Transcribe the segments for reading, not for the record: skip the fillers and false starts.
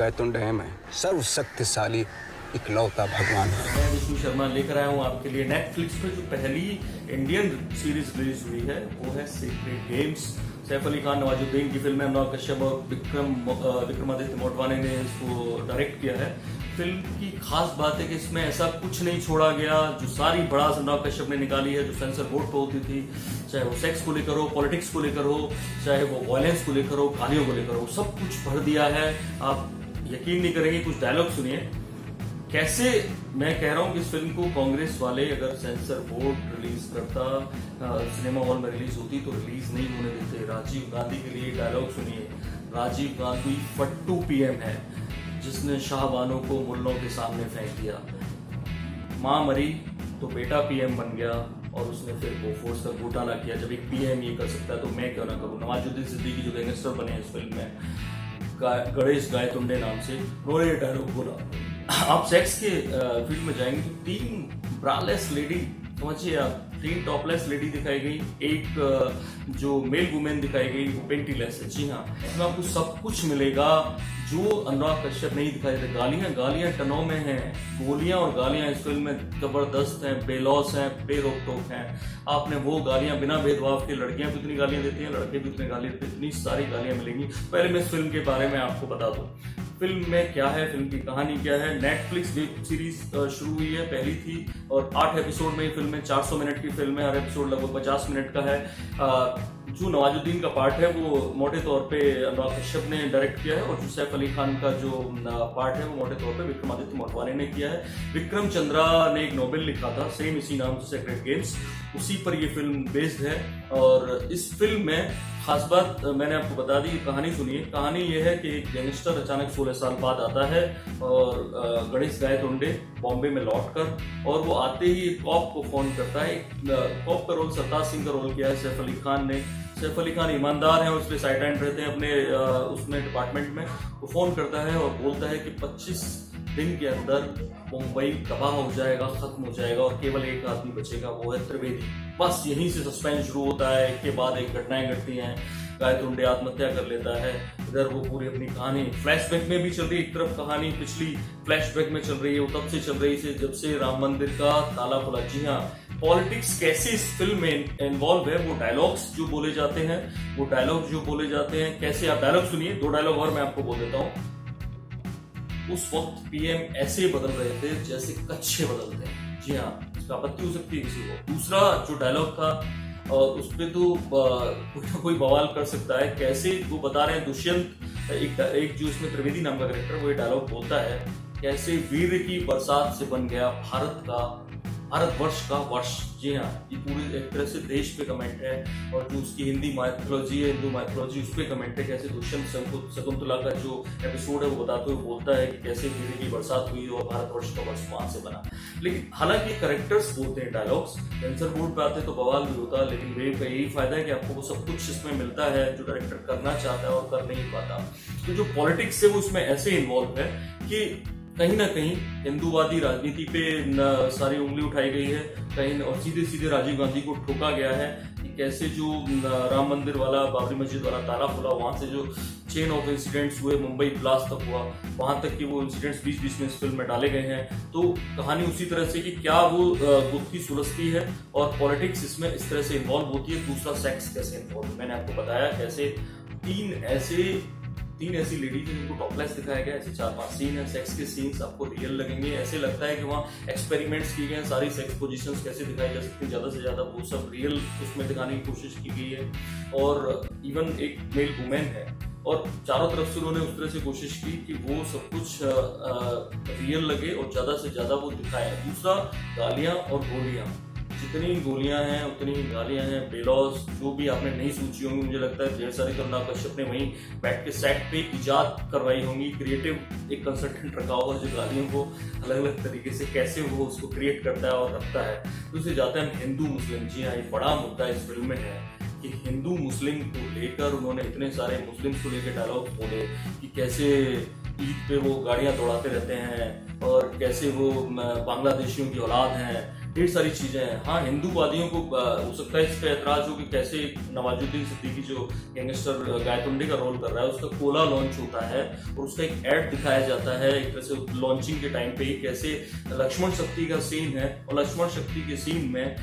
गायतुंड है मैं सर्वशक्तिशाली इकलौता भगवान है। मैं विष्णु शर्मा लेकर आया हूँ आपके लिए नेटफ्लिक्स पे जो पहली इंडियन सीरीज रिलीज हुई है वो है सीक्रेट गेम्स। सैफ अली खान, नवाजुद्दीन की फिल्म है। अनुराग कश्यप और विक्रमादित्य मोटवाने ने इसको डायरेक्ट किया है। फिल्म की खास बात है कि इसमें ऐसा कुछ नहीं छोड़ा गया जो सारी भड़ास अनुराग कश्यप ने निकाली है, जो सेंसर बोर्ड पर होती थी, चाहे वो सेक्स को लेकर हो, पॉलिटिक्स को लेकर हो, चाहे वो वायलेंस को लेकर हो, गालियों को लेकर हो, सब कुछ भर दिया है। आप यकीन नहीं करेंगे, कुछ डायलॉग सुनिए कैसे। मैं कह रहा हूं कि इस फिल्म को कांग्रेस वाले अगर सेंसर बोर्ड रिलीज करता, सिनेमा हॉल में रिलीज होती तो रिलीज नहीं होने देते। राजीव गांधी के लिए डायलॉग सुनिए। राजीव गांधी फट्टू पीएम है जिसने शाहबानों को मुल्लों के सामने फेंक दिया। मां मरी तो बेटा पीएम बन गया और उसने फिर बोफोर्स का घोटाला किया। जब एक पीएम ये कर सकता है तो मैं क्यों ना करूं। नवाजुद्दीन सिद्दीकी जो गैंगस्टर बने इस फिल्म में, गणेश गायतुंडे नाम से, उन्होंने डायलॉग बोला। आप सेक्स के फील्ड में जाएंगे तो 3 ब्रालेस लेडी, समझिए आप, 3 टॉपलेस लेडी दिखाई गई, एक जो मेल वुमेन दिखाई गई वो पेंटीलेस है। जी हाँ, इसमें आपको सब कुछ मिलेगा जो अनुराग कश्यप नहीं दिखाई देते। गालियां टनों में हैं, गोलियां और गालियां इस फिल्म में जबरदस्त हैं, बेलौस हैं, बेरोक टोक हैं। आपने वो गालियां बिना भेदभाव के, लड़कियां भी उतनी गालियां देती हैं, लड़के भी उतनी गालियां देते हैं, इतनी सारी गालियां मिलेंगी। पहले मैं इस फिल्म के बारे में आपको बता दूं फिल्म में क्या है, फिल्म की कहानी क्या है। नेटफ्लिक्स वेब सीरीज शुरू हुई है, पहली थी, और 8 एपिसोड में ये फिल्म है। 400 मिनट की फिल्म है, हर एपिसोड लगभग 50 मिनट का है। जो नवाजुद्दीन का पार्ट है वो मोटे तौर पे अनुराग कश्यप ने डायरेक्ट किया है, और जो सैफ अली खान का जो पार्ट है वो मोटे तौर पे विक्रमादित्य मोटवाने ने किया है। विक्रम चंद्रा ने एक नोवेल लिखा था सेम इसी नाम से, सीक्रेट गेम्स, उसी पर ये फिल्म बेस्ड है। और इस फिल्म में खास बात मैंने आपको बता दी, कहानी सुनिए। कहानी ये है कि एक गैंगस्टर अचानक 16 साल बाद आता है और गणेश गायतुंडे बॉम्बे में लौटकर, और वो आते ही एक कॉप को फोन करता है। कॉप का रोल सरताज सिंह का रोल किया है सैफ अली खान ने। सैफ अली खान ईमानदार हैं, उसके साइड हैंड रहते हैं अपने उसमें डिपार्टमेंट में। वो फोन करता है और बोलता है कि 25 दिन के अंदर मुंबई तबाह हो जाएगा, खत्म हो जाएगा, और केवल एक आदमी बचेगा, वो है त्रिवेदी। बस यहीं से सस्पेंस शुरू होता है। एक के बाद एक घटनाएं घटती हैं। गायतुंडे आत्महत्या कर लेता है। इधर वो पूरी अपनी कहानी फ्लैशबैक में भी चल रही है। एक तरफ कहानी पिछली फ्लैशबैक में चल रही है, वो तब से चल रही है जब से राम मंदिर का ताला खुला। जी हाँ, पॉलिटिक्स कैसे इस फिल्म में इन्वॉल्व है, वो डायलॉग्स जो बोले जाते हैं, कैसे। आप डायलॉग सुनिए, 2 डायलॉग और मैं आपको बोल देता हूँ। उस वक्त पीएम ऐसे बदल रहे थे जैसे कच्छे बदलते हैं। जी हाँ, इसका आपत्ति हो सकती है किसी को। दूसरा जो डायलॉग था, और उस पर तो कोई बवाल कर सकता है, कैसे वो बता रहे हैं। दुष्यंत एक जो इसमें त्रिवेदी नाम का कैरेक्टर, वो ये डायलॉग बोलता है, कैसे वीर की बरसात से बन गया भारतवर्ष का वर्ष। जी हाँ, ये पूरी एक तरह से देश पे कमेंट है, और जो उसकी हिंदू माइथोलॉजी उस पे कमेंट है। कैसे दुष्यंत शकुंतला का जो एपिसोड है वो बताते हुए बोलता है कि कैसे वीर की बरसात हुई और भारतवर्ष का वर्ष वहां से बना। लेकिन हालांकि करेक्टर्स बोलते हैं डायलॉग्स, सेंसर बोर्ड पे आते तो बवाल भी होता, लेकिन वे का यही फायदा है कि आपको वो सब कुछ इसमें मिलता है जो डायरेक्टर करना चाहता है और कर नहीं पाता। तो जो पॉलिटिक्स है वो उसमें ऐसे इन्वॉल्व है कि कहीं ना कहीं हिंदूवादी राजनीति पे सारी उंगली उठाई गई है कहीं, और सीधे सीधे राजीव गांधी को ठोका गया है कि कैसे जो राम मंदिर वाला, बाबरी मस्जिद वाला ताला खुला, वहां से जो चेन ऑफ इंसिडेंट्स हुए, मुंबई ब्लास्ट तक हुआ, वहां तक कि वो इंसिडेंट्स बीच में इस फिल्म में डाले गए हैं। तो कहानी उसी तरह से कि क्या वो गुत्थी सुलझती है और पॉलिटिक्स इसमें इस तरह से इन्वॉल्व होती है। दूसरा सेक्स कैसे इन्वॉल्व, मैंने आपको बताया कैसे 3 ऐसी लेडीज हैं जिनको टॉपलेस दिखाया गया। ऐसे 4-5 सीन है, सेक्स के सीन्स आपको रियल लगेंगे। ऐसे लगता है कि वहाँ एक्सपेरिमेंट्स किए गए हैं, सारी सेक्स पोजीशंस कैसे दिखाई जा सकती है ज्यादा से ज्यादा, वो सब रियल उसमें दिखाने की कोशिश की गई है। और इवन एक मेल वुमेन है, और चारों तरफ से उन्होंने उस तरह से कोशिश की कि वो सब कुछ रियल लगे और ज्यादा से ज्यादा वो दिखाए। दूसरा, गालियां और गोलियां, जितनी गोलियां हैं उतनी ही गालियां हैं, बेलौस जो भी आपने नहीं सोची होंगी। मुझे लगता है ढेर सारी अनुराग कश्यप ने वहीं बैठ के सेट पे इजाद करवाई होंगी। क्रिएटिव एक कंसल्टेंट रखा होगा जो गालियों को अलग अलग तरीके से कैसे वो उसको क्रिएट करता है और रखता है। दूसरे जाते हैं हिंदू मुस्लिम। जी हाँ, ये बड़ा मुद्दा इस फिल्म में है कि हिंदू मुस्लिम को लेकर उन्होंने इतने सारे मुस्लिम्स को लेकर डायलॉग बोले कि कैसे ईद पे वो गाड़ियां दौड़ाते रहते हैं और कैसे वो बांग्लादेशियों की औलाद हैं, ढेर सारी चीजें हैं। हाँ, हिंदूवादियों को हो सकता है इस पर ऐतराज हो कि कैसे नवाजुद्दीन सिद्दीकी जो गैंगस्टर गायतुंडे का रोल कर रहा है, उसका कोला लॉन्च होता है और उसका एक एड दिखाया जाता है एक तरह से लॉन्चिंग के टाइम पे ही, कैसे लक्ष्मण शक्ति का सीन है और लक्ष्मण शक्ति के सीन में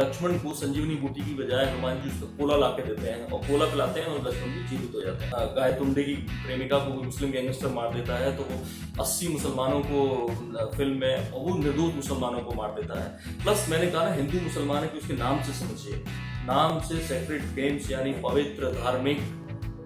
लक्ष्मण को संजीवनी बूटी की बजाय हनुमान जी उसका कोला ला के देते हैं और कोला पिलाते हैं और लक्ष्मण जी जीवित हो जाते हैं। गायतुंडे की प्रेमिका को मुस्लिम गैंगस्टर मार देता है तो वो 80 मुसलमानों को फिल्म में और वो निर्दोष मुसलमानों को मार देता है। प्लस मैंने कहा ना, हिंदू मुसलमान है कि उसके नाम से समझिए, नाम से सेक्रेड गेम्स यानी पवित्र धार्मिक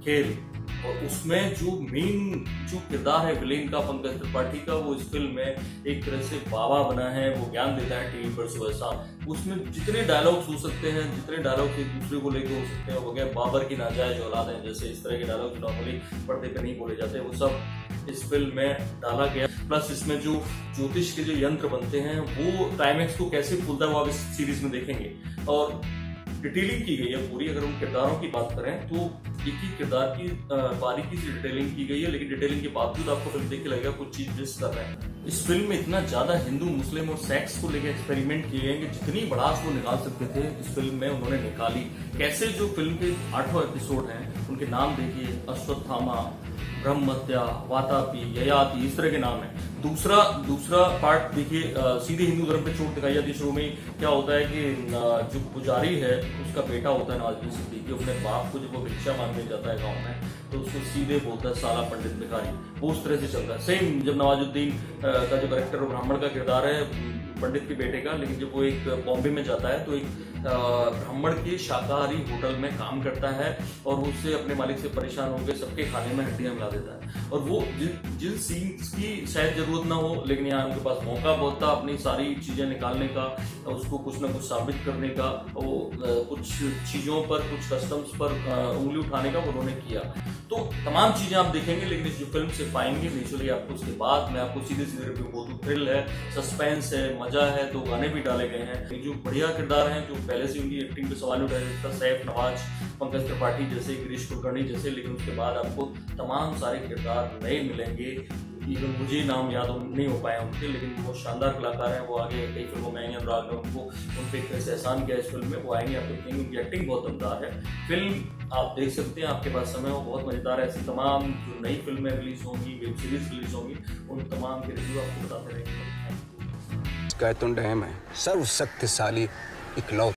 खेल, और उसमें जो मेन जो किरदार है विलेन का पंकज त्रिपाठी का, वो इस फिल्म में एक तरह से बाबा बना है, वो ज्ञान देता है टीवी पर सुबह शाम। उसमें जितने डायलॉग्स हो सकते हैं, जितने डायलॉग एक दूसरे को लेकर हो सकते हैं, वो क्या बाबर की नाजायज औलाद है, जैसे इस तरह के डायलॉग नॉर्मली पर्दे पे नहीं बोले जाते, वो सब इस फिल्म में डाला गया। प्लस इसमें जो ज्योतिष के जो यंत्र बनते हैं वो क्लाइमैक्स को कैसे खुलता है वो आप इस सीरीज में देखेंगे और डिटेलिंग की गई है पूरी। अगर उन किरदारों की बात करें तो एक ही किरदार की बारीकी से डिटेलिंग की गई है, लेकिन डिटेलिंग के बावजूद आपको फिल्म देख के लगेगा कुछ चीज मिस कर रहे हैं। इस फिल्म में इतना ज्यादा हिंदू मुस्लिम और सेक्स को लेकर एक्सपेरिमेंट किए गए कि जितनी भड़ास वो निकाल सकते थे इस फिल्म में उन्होंने निकाली। कैसे जो फिल्म के 8 एपिसोड हैं उनके नाम देखिए, अश्वत्थामा, ब्रह्महत्या, वातापी, ययाति, इस तरह के नाम है। दूसरा पार्ट देखिए, सीधे हिंदू धर्म पे चोट दिखाई जाती है। शुरू में क्या होता है कि जो पुजारी है उसका बेटा होता है नवाजुद्दीन सिद्दीकी, अपने बाप को जब वो भिक्षा मांगने जाता है गांव में तो उसको सीधे बोलता है साला पंडित भिखारी। वो उस तरह से चलता है। सेम जब नवाजुद्दीन का जो कैरेक्टर ब्राह्मण का किरदार है पंडित के बेटे का, लेकिन जब वो एक बॉम्बे में जाता है तो एक ब्राह्मण के शाकाहारी होटल में काम करता है और उससे अपने मालिक से परेशान होकर सबके खाने में हड्डियां मिला देता है। और वो जिन सीन्स की शायद जरूरत ना हो, लेकिन यहाँ उनके पास मौका बहुत था अपनी सारी चीजें निकालने का, उसको कुछ ना कुछ साबित करने का, वो कुछ चीजों पर, कुछ कस्टम्स पर उंगली उठाने का उन्होंने किया। तो तमाम चीजें आप देखेंगे, लेकिन इस जो फिल्म से पाएंगे नेचुरली आपको उसके बाद मैं आपको सीधे रिव्यू बोल दूं, थ्रिल है, सस्पेंस है, मजा है, तो गाने भी डाले गए हैं। जो बढ़िया किरदार हैं जो पहले से उनकी एक्टिंग पे सवाल उठाए जैसा सैफ नवाज, पंकज त्रिपाठी जैसे, गिरीश कुलकर्णी जैसे, लेकिन उसके बाद आपको तमाम सारे किरदार नए मिलेंगे। इवन मुझे नाम याद नहीं हो पाए उनके, लेकिन वो शानदार कलाकार हैं। वो आगे कई फिल्मों में आएंगे, अनुराग ने उनको उन पर कैसे एहसान किया इस फिल्म में, वो आएंगे, आप देखेंगे। उनकी एक्टिंग बहुत दमदार है। फिल्म आप देख सकते हैं, आपके पास समय हो, बहुत मजेदार है। ऐसी तमाम जो नई फिल्में रिलीज होंगी, वेब सीरीज रिलीज होंगी, उन तमाम के रिव्यू आपको बताते रहेंगे। गायतुंडे है सर्वशक्तिशाली इकलौता।